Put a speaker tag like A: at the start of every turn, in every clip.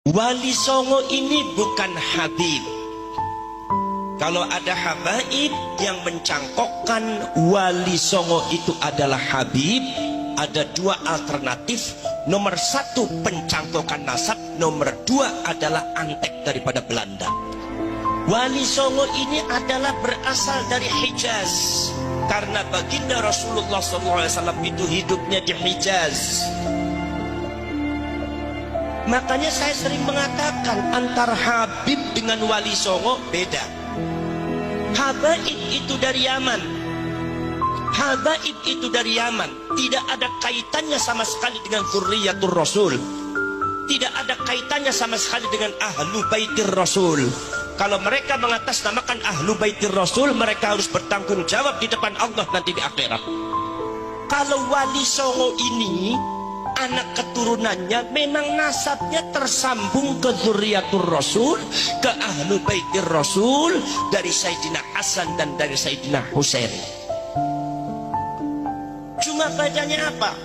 A: Wali Songo ini bukan Habib. Kalau ada habaib yang mencangkokkan Wali Songo itu adalah Habib, ada dua alternatif. Nomor satu pencangkokan nasab, nomor dua adalah antek daripada Belanda. Wali Songo ini adalah berasal dari Hijaz, karena baginda Rasulullah SAW itu hidupnya di Hijaz. Makanya saya sering mengatakan antara Habib dengan Wali Songo beda. Habaib itu dari Yaman. Habaib itu dari Yaman. Tidak ada kaitannya sama sekali dengan Dzurriyyatur Rasul. Tidak ada kaitannya sama sekali dengan Ahlu Baitir Rasul. Kalau mereka mengatasnamakan Ahlu Baitir Rasul, mereka harus bertanggung jawab di depan Allah nanti di akhirat. Kalau Wali Songo ini, anak keturunannya memang nasabnya tersambung ke Dzurriyyatur Rasul, ke Ahlu Baitir Rasul, dari Sayyidina Hasan dan dari Sayyidina Husain. Cuma bedanya apa?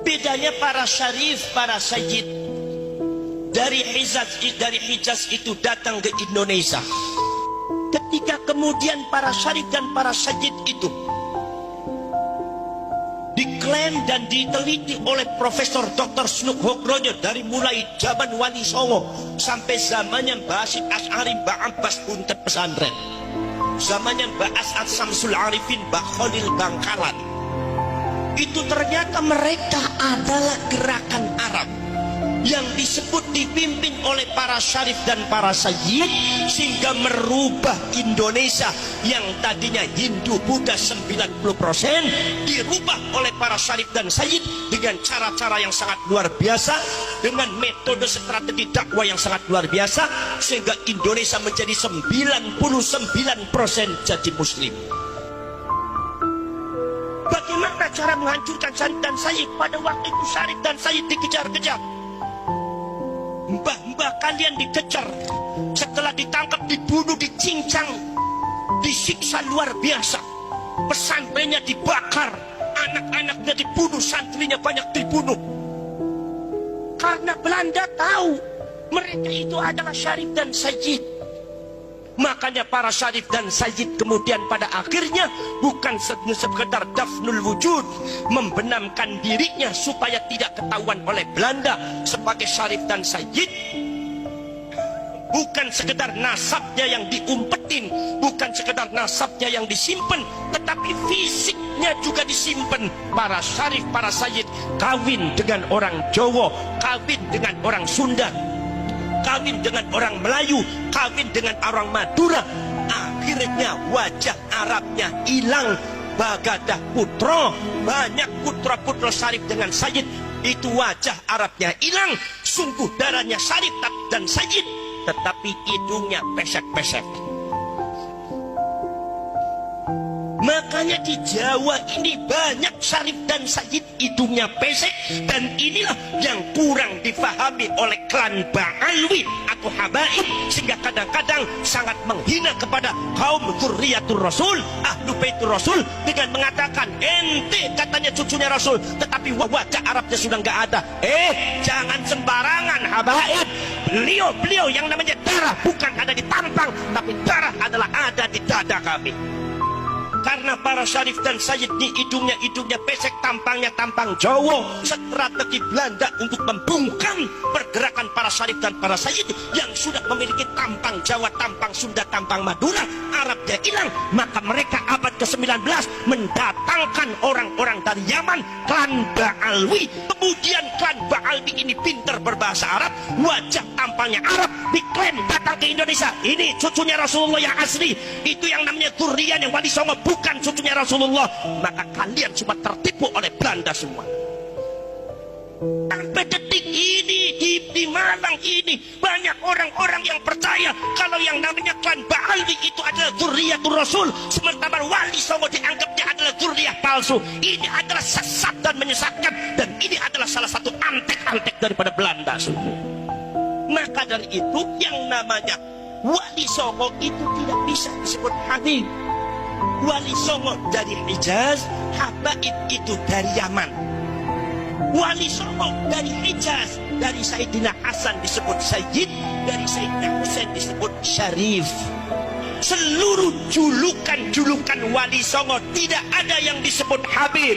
A: Bedanya para syarif, para sayyid dari Hijaz itu datang ke Indonesia. Ketika kemudian para syarif dan para sayyid itu diklaim dan diteliti oleh Profesor Dr. Snuk Hogrojo dari mulai zaman Wali Songo sampai zamannya Mbah Hasyim Asy'ari, Mbah Abbas Buntet Pesantren, zamannya Mbah As'ad Samsul Arifin, Mbah Khalil Bangkalan, itu ternyata mereka adalah gerakan Arab yang disebut dipimpin oleh para syarif dan para sayyid, sehingga merubah Indonesia yang tadinya Hindu Buddha 90% dirubah oleh para syarif dan sayyid dengan cara-cara yang sangat luar biasa, dengan metode strategi dakwah yang sangat luar biasa, sehingga Indonesia menjadi 99% jadi muslim. Bagaimana cara menghancurkan syarif dan sayyid? Pada waktu itu syarif dan sayyid dikejar-kejar. Mbah-mbah kalian dikejar, setelah ditangkap, dibunuh, dicincang, disiksa luar biasa. Pesantrennya dibakar, anak-anaknya dibunuh, santrinya banyak dibunuh. Karena Belanda tahu mereka itu adalah syarif dan sayyid. Makanya para syarif dan sayyid kemudian pada akhirnya bukan sekedar dafnul wujud, membenamkan dirinya supaya tidak ketahuan oleh Belanda sebagai syarif dan sayyid, bukan sekedar nasabnya yang diumpetin, bukan sekedar nasabnya yang disimpan, tetapi fisiknya juga disimpan. Para syarif, para sayyid kawin dengan orang Jawa, kawin dengan orang Sunda, kawin dengan orang Melayu, kawin dengan orang Madura. Akhirnya wajah Arabnya hilang. Bagadah putra, banyak putra-putra syarif dengan sayyid, itu wajah Arabnya hilang. Sungguh darahnya syarif dan sayyid, tetapi hidungnya pesek-pesek. Makanya di Jawa ini banyak syarif dan sayyid hidungnya pesek, dan inilah yang kurang difahami oleh klan Ba'alwi atau habaib, sehingga kadang-kadang sangat menghina kepada kaum Dzurriyyatur Rasul, Ahlu Baitur Rasul, dengan mengatakan ente katanya cucunya Rasul, tetapi wajah Arabnya sudah nggak ada. Jangan sembarangan habaib. Beliau yang namanya darah bukan ada di tampang, tapi darah adalah ada di dada kami. Karena para syarif dan sayyid ini hidungnya pesek, tampangnya tampang Jawa. Strategi Belanda untuk membungkam pergerakan para syarif dan para sayyid yang sudah memiliki tampang Jawa, tampang Sunda, tampang Madura, Arabnya hilang. Maka mereka abad ke-19 mendatangkan orang-orang dari Yaman, klan Ba'alwi. Kemudian klan Ba'alwi ini pintar berbahasa Arab, wajah tampangnya Arab, diklaim datang ke Indonesia. Ini cucunya Rasulullah yang asli. Itu yang namanya Dzurriyyah yang Wali Songo, bukan cucunya Rasulullah. Maka kalian cuma tertipu oleh Belanda semua. Sampai detik ini di Malang ini banyak orang-orang yang percaya kalau yang namanya klan Ba'alwi itu adalah Dzurriyyatur Rasul, sementara Wali Songo dianggapnya adalah dzurriyyah palsu. Ini adalah sesat dan menyesatkan, dan ini adalah salah satu antek-antek daripada Belanda semua. Maka dari itu yang namanya Wali Songo itu tidak bisa disebut Habib. Wali Songo dari Hijaz, habaib itu dari Yaman. Wali Songo dari Hijaz, Dari Sayyidina Hasan disebut Sayyid, dari Sayyidina Husain disebut Syarif. Seluruh julukan-julukan Wali Songo tidak ada yang disebut Habib.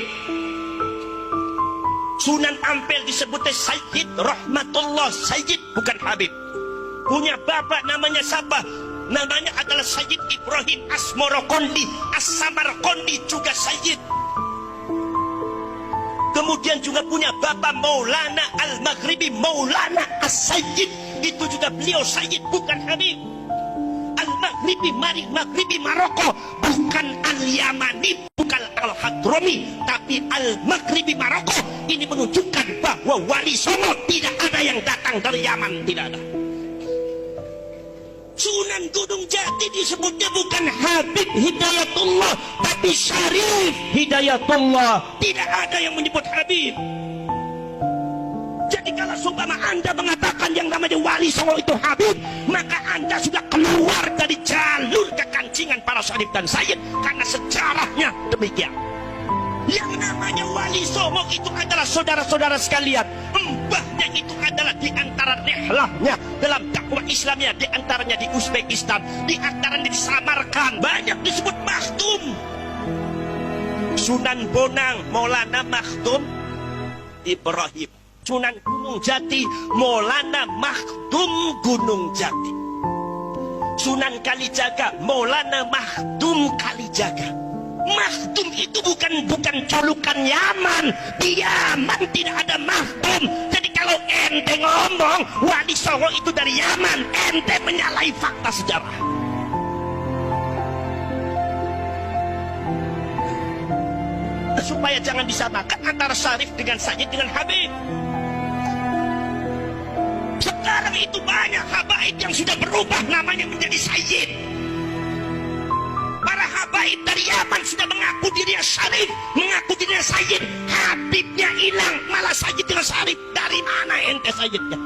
A: Sunan Ampel disebutnya Sayyid Rahmatullah, Sayyid bukan Habib. Punya bapak namanya siapa? Namanya adalah Sayyid Ibrahim Asmorokondi, As-Samarkondi juga Sayyid. Kemudian juga punya bapak Maulana Al-Maghribi, Maulana As-Sayyid. Itu juga beliau Sayyid bukan Habib. Al-Maghribi, Maghribi Maroko, bukan Al-Yamani, bukan Al-Hadrami, tapi Al-Maghribi Maroko. Ini menunjukkan bahwa Wali Songo tidak ada yang datang dari Yaman, tidak ada. Sunan Gunung Jati disebutnya bukan Habib Hidayatullah, tapi Syarif Hidayatullah. Tidak ada yang menyebut Habib. Jadi kalau seumpama Anda mengatakan yang namanya Wali Songo itu Habib, maka Anda sudah keluar dari jalur kekancingan para Syarif dan Sayyid, karena sejarahnya demikian. Yang namanya Wali Songo itu adalah saudara-saudara sekalian, mbahnya itu adalah di antara rihlahnya dalam dakwah Islamnya, di antaranya di Uzbekistan, di antaranya di Samarkand, banyak disebut Makhdum. Sunan Bonang Maulana Makhdum Ibrahim, Sunan Gunung Jati Maulana Makhdum Gunung Jati, Sunan Kalijaga Maulana Makhdum Kalijaga. Makhdum itu bukan julukan Yaman. Di Yaman tidak ada Makhdum. Jadi kalau ente ngomong Wali Songo itu dari Yaman, ente menyalahi fakta sejarah. Supaya jangan disamakan antara Syarif dengan Sayyid dengan Habib. Sekarang itu banyak habaib yang sudah berubah namanya menjadi Sayyid. Para habaib dari Yaman sudah mengaku dirinya Syarif, mengaku dirinya Sayyid. Habibnya hilang, malah Sayyid dengan Syarif. Dari mana ente Sayyidnya?